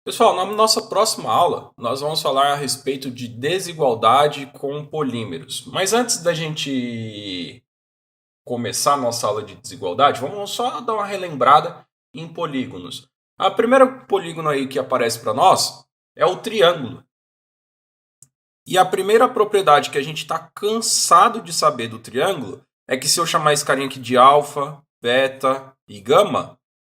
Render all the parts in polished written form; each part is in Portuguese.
Pessoal, na nossa próxima aula, nós vamos falar a respeito de desigualdade com polímeros. Mas antes da gente começar a nossa aula de desigualdade, vamos só dar uma relembrada em polígonos. A primeira polígono aí que aparece para nós é o triângulo. E a primeira propriedade que a gente está cansado de saber do triângulo é que se eu chamar esse carinha aqui de alfa, beta e gama,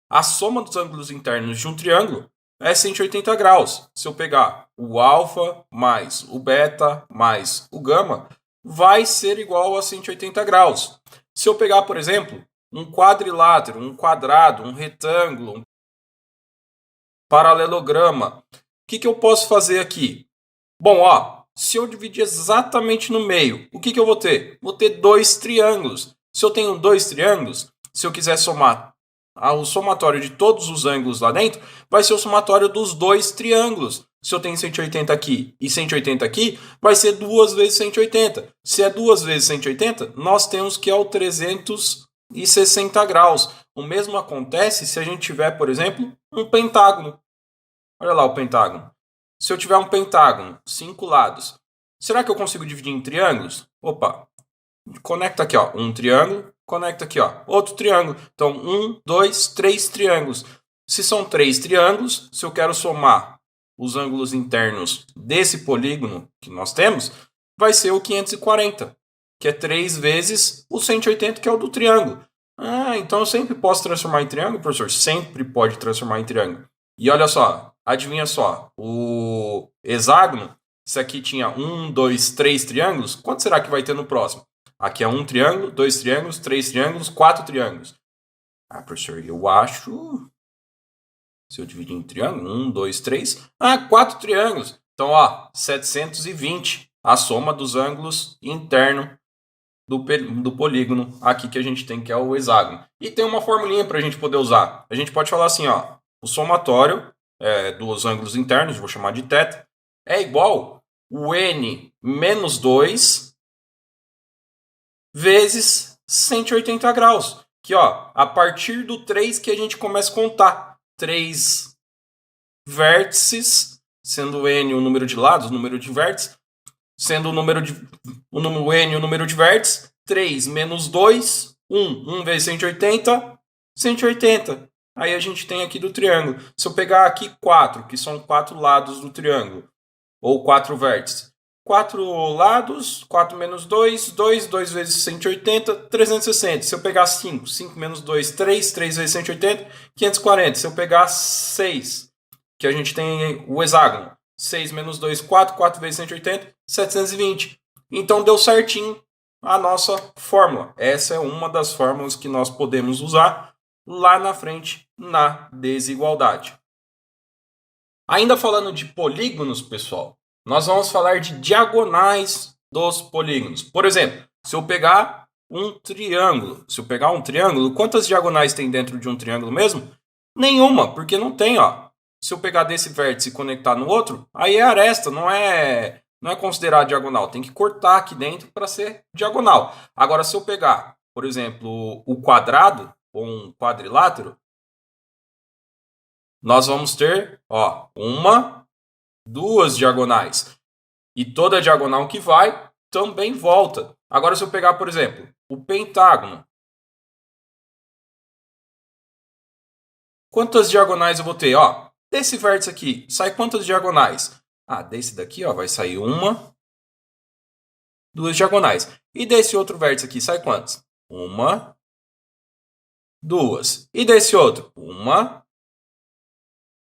a soma dos ângulos internos de um triângulo é 180 graus. Se eu pegar o alfa mais o beta mais o gama, vai ser igual a 180 graus. Se eu pegar, por exemplo, um quadrilátero, um quadrado, um retângulo, um paralelograma, o que eu posso fazer aqui? Bom, ó, se eu dividir exatamente no meio, o que eu vou ter? Vou ter dois triângulos. Se eu tenho dois triângulos, se eu quiser somar o somatório de todos os ângulos lá dentro, vai ser o somatório dos dois triângulos. Se eu tenho 180 aqui e 180 aqui, vai ser 2 vezes 180. Se é 2 vezes 180, nós temos que é o 360 graus. O mesmo acontece se a gente tiver, por exemplo, um pentágono. Olha lá o pentágono. Se eu tiver um pentágono, 5 lados, será que eu consigo dividir em triângulos? Opa, conecta aqui, ó, um triângulo, conecta aqui, ó, outro triângulo. Então, 3 triângulos. Se são 3 triângulos, se eu quero somar os ângulos internos desse polígono que nós temos, vai ser o 540, que é 3 vezes o 180, que é o do triângulo. Ah, então eu sempre posso transformar em triângulo, professor? Sempre pode transformar em triângulo. E olha só, adivinha só, o hexágono, se aqui tinha 3 triângulos, quanto será que vai ter no próximo? Aqui é um triângulo, 2 triângulos, 3 triângulos, 4 triângulos. Ah, professor, eu acho. Se eu dividir em triângulo, 2, 3. Ah, 4 triângulos. Então, ó, 720. A soma dos ângulos internos do polígono aqui que a gente tem, que é o hexágono. E tem uma formulinha para a gente poder usar. A gente pode falar assim, ó, o somatório dos ângulos internos, vou chamar de θ, é igual o n menos 2 vezes 180 graus. Que, ó, a partir do 3 que a gente começa a contar. 3 vértices, sendo n o número de lados, o número de vértices, sendo o n o número de vértices, 3 menos 2, 1 vezes 180, 180. Aí a gente tem aqui do triângulo. Se eu pegar aqui 4, que são 4 lados do triângulo, ou 4 vértices, 4 lados, 4 menos 2, 2 vezes 180, 360. Se eu pegar 5, 5 menos 2, 3 vezes 180, 540. Se eu pegar 6, que a gente tem o hexágono, 6 menos 2, 4 vezes 180, 720. Então deu certinho a nossa fórmula. Essa é uma das fórmulas que nós podemos usar lá na frente na desigualdade. Ainda falando de polígonos, pessoal, nós vamos falar de diagonais dos polígonos. Por exemplo, se eu pegar um triângulo, quantas diagonais tem dentro de um triângulo mesmo? Nenhuma, porque não tem, ó. Se eu pegar desse vértice e conectar no outro, aí é aresta, não é considerado diagonal. Tem que cortar aqui dentro para ser diagonal. Agora, se eu pegar, por exemplo, o quadrado ou um quadrilátero, nós vamos ter, ó, duas diagonais. E toda diagonal que vai também volta. Agora, se eu pegar, por exemplo, o pentágono, quantas diagonais eu vou ter? Ó, desse vértice aqui, sai quantas diagonais? Ah, desse daqui, ó, vai sair duas diagonais. E desse outro vértice aqui, sai quantas? Duas. E desse outro?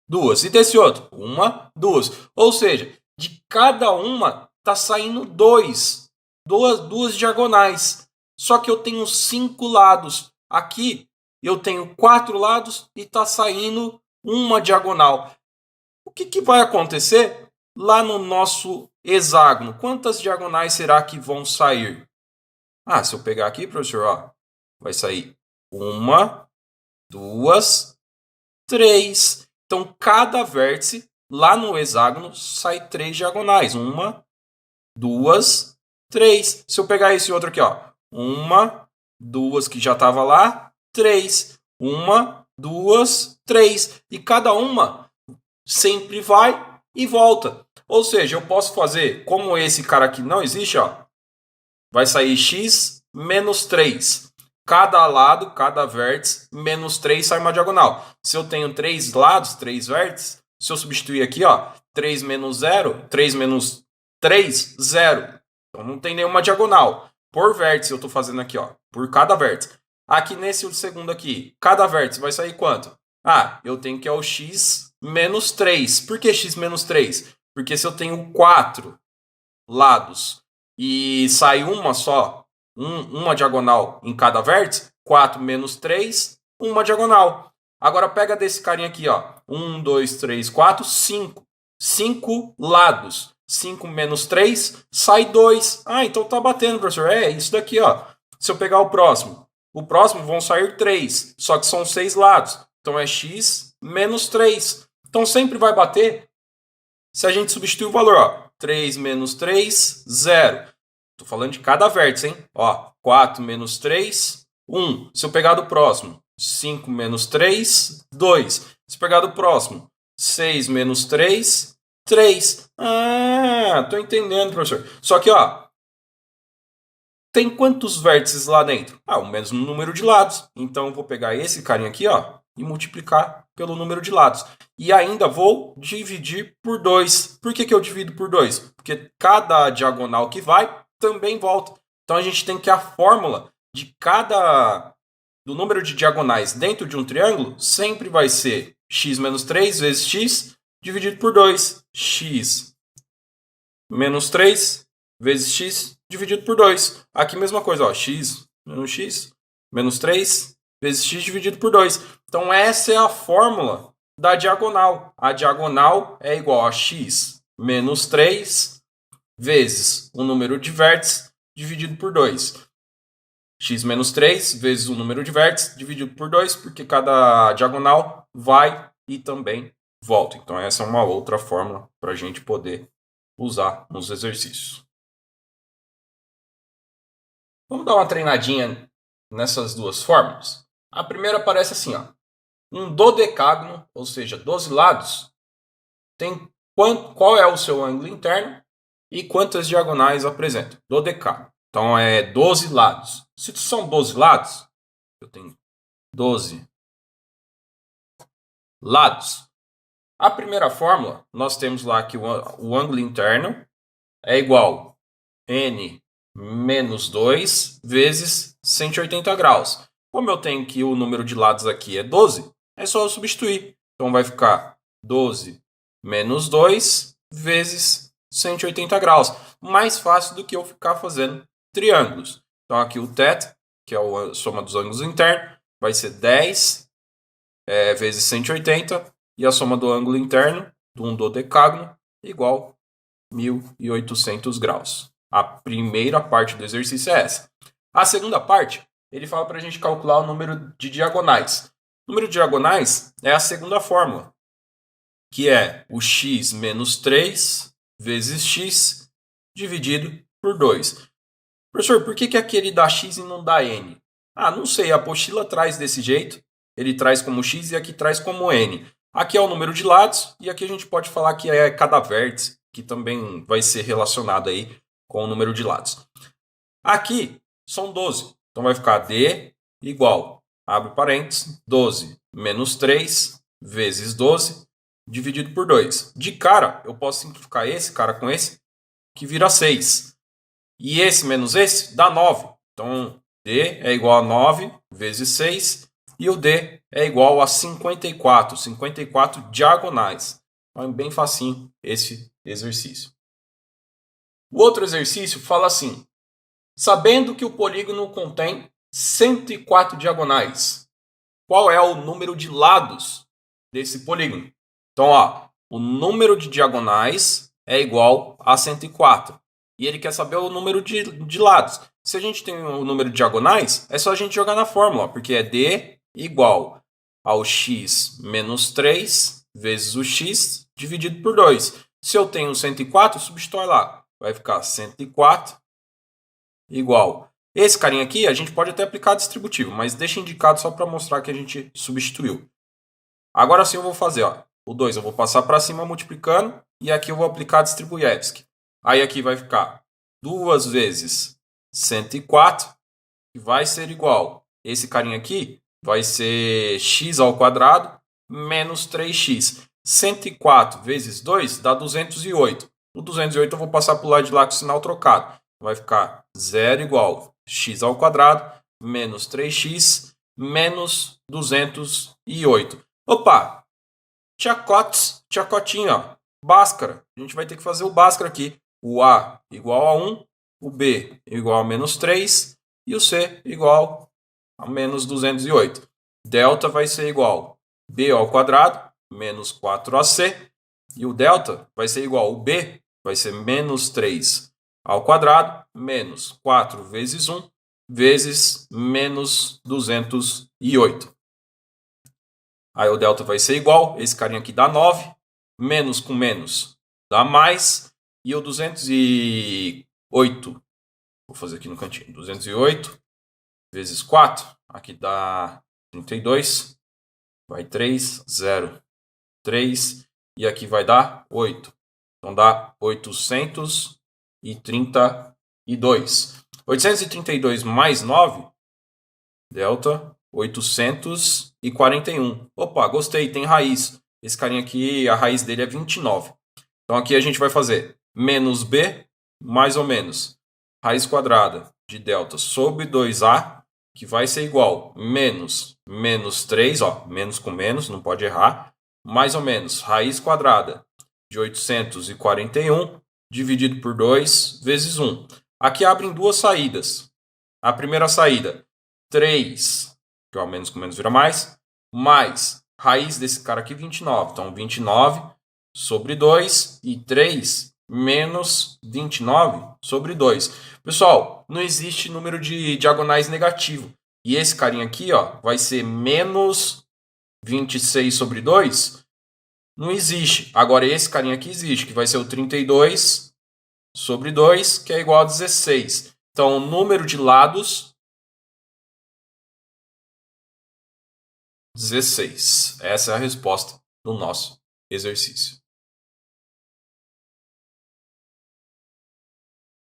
Duas. E desse outro? Duas. Ou seja, de cada uma tá saindo duas diagonais. Só que eu tenho 5 lados. Aqui eu tenho 4 lados e tá saindo uma diagonal. O que vai acontecer lá no nosso hexágono? Quantas diagonais será que vão sair? Ah, se eu pegar aqui, professor, ó, vai sair 2, 3. Então, cada vértice lá no hexágono sai 3 diagonais. 2, 3. Se eu pegar esse outro aqui, ó. 2, que já estava lá. 3. 2, 3. E cada uma sempre vai e volta. Ou seja, eu posso fazer, como esse cara aqui não existe, ó, vai sair x menos 3. Cada lado, cada vértice, menos 3 sai uma diagonal. Se eu tenho 3 lados, 3 vértices, se eu substituir aqui, ó, 3 menos 0, 3 menos 3, 0. Então não tem nenhuma diagonal. Por vértice eu estou fazendo aqui, ó, por cada vértice. Aqui nesse segundo aqui, cada vértice vai sair quanto? Ah, eu tenho que é o x menos 3. Por que x menos 3? Porque se eu tenho 4 lados e sai uma só, uma diagonal em cada vértice, 4 menos 3, uma diagonal. Agora pega desse carinha aqui, ó. 1, 2, 3, 4, 5. 5 lados. 5 menos 3, sai 2. Ah, então tá batendo, professor. É isso daqui, ó. Se eu pegar o próximo vão sair 3. Só que são 6 lados. Então é x menos 3. Então sempre vai bater se a gente substituir o valor, ó. 3 menos 3, 0. Estou falando de cada vértice, hein? Ó, 4 menos 3, 1. Se eu pegar do próximo, 5 menos 3, 2. Se eu pegar do próximo, 6 menos 3, 3. Ah, tô entendendo, professor. Só que, ó, tem quantos vértices lá dentro? Ah, o mesmo número de lados. Então, eu vou pegar esse carinha aqui, ó, e multiplicar pelo número de lados. E ainda vou dividir por 2. Por que eu divido por 2? Porque cada diagonal que vai também volta. Então, a gente tem que a fórmula de do número de diagonais dentro de um triângulo sempre vai ser x menos 3 vezes x dividido por 2. X menos 3 vezes x dividido por 2. Aqui mesma coisa, ó, x menos 3 vezes x dividido por 2. Então essa é a fórmula da diagonal. A diagonal é igual a x menos 3 vezes o número de vértices dividido por 2. X menos 3 vezes o número de vértices dividido por 2, porque cada diagonal vai e também volta. Então essa é uma outra fórmula para a gente poder usar nos exercícios. Vamos dar uma treinadinha nessas duas fórmulas. A primeira aparece assim, ó. Um dodecágono, ou seja, 12 lados, tem qual é o seu ângulo interno e quantas diagonais apresenta. Dodecágono. Então é 12 lados. Se são 12 lados, eu tenho 12 lados. A primeira fórmula, nós temos lá que o ângulo interno é igual a n menos 2 vezes 180 graus. Como eu tenho que o número de lados aqui é 12, é só eu substituir. Então vai ficar 12 menos 2 vezes 180 graus. Mais fácil do que eu ficar fazendo triângulos. Então aqui o θ, que é a soma dos ângulos internos, vai ser 10 vezes 180, e a soma do ângulo interno de um dodecágono igual a 1.800 graus. A primeira parte do exercício é essa. A segunda parte, ele fala para a gente calcular o número de diagonais. O número de diagonais é a segunda fórmula, que é o x menos 3 vezes x dividido por 2. Professor, por que aquele dá x e não dá n? Ah, não sei, a apostila traz desse jeito. Ele traz como x e aqui traz como n. Aqui é o número de lados e aqui a gente pode falar que é cada vértice, que também vai ser relacionado aí com o número de lados. Aqui são 12, então vai ficar d igual, abre parênteses, 12 menos 3 vezes 12 dividido por 2. De cara, eu posso simplificar esse cara com esse, que vira 6. E esse menos esse dá 9. Então, d é igual a 9 vezes 6. E o d é igual a 54. 54 diagonais. Então, é bem facinho esse exercício. O outro exercício fala assim. Sabendo que o polígono contém 104 diagonais, qual é o número de lados desse polígono? Então, ó, o número de diagonais é igual a 104. E ele quer saber o número de lados. Se a gente tem o número de diagonais, é só a gente jogar na fórmula, porque é d igual ao x menos 3 vezes o x dividido por 2. Se eu tenho 104, substitui lá. Vai ficar 104 igual. Esse carinha aqui, a gente pode até aplicar distributivo, mas deixa indicado só para mostrar que a gente substituiu. Agora sim eu vou fazer, ó. O 2 eu vou passar para cima multiplicando e aqui eu vou aplicar Distribuievski. Aí aqui vai ficar 2 vezes 104, que vai ser igual. Esse carinha aqui vai ser x ao quadrado menos 3x. 104 vezes 2 dá 208. O 208 eu vou passar para o lado de lá com o sinal trocado. Vai ficar 0 igual x ao quadrado menos 3x menos 208. Opa! Tchacotinho, ó. Bhaskara. A gente vai ter que fazer o Bhaskara aqui. O A igual a 1, o B igual a menos 3 e o C igual a menos 208. Delta vai ser igual a B ao quadrado menos 4AC e o delta vai ser igual ao B, vai ser menos 3 ao quadrado menos 4 vezes 1 vezes menos 208. Aí o delta vai ser igual, esse carinha aqui dá 9, menos com menos dá mais, e o 208, vou fazer aqui no cantinho, 208 vezes 4, aqui dá 32, vai 3, 0, 3, e aqui vai dar 8. Então dá 832. 832 mais 9, delta 841. Opa, gostei, tem raiz. Esse carinha aqui, a raiz dele é 29. Então aqui a gente vai fazer menos b, mais ou menos, raiz quadrada de delta sobre 2a, que vai ser igual menos 3, ó, menos com menos, não pode errar, mais ou menos, raiz quadrada de 841 dividido por 2 vezes 1. Aqui abrem duas saídas. A primeira saída, 3, que é o menos com menos vira mais raiz desse cara aqui, 29. Então, 29 sobre 2 e 3 menos 29 sobre 2. Pessoal, não existe número de diagonais negativo. E esse carinha aqui, ó, vai ser menos 26 sobre 2. Não existe. Agora, esse carinha aqui existe, que vai ser o 32 sobre 2, que é igual a 16. Então, o número de lados, 16. Essa é a resposta do nosso exercício.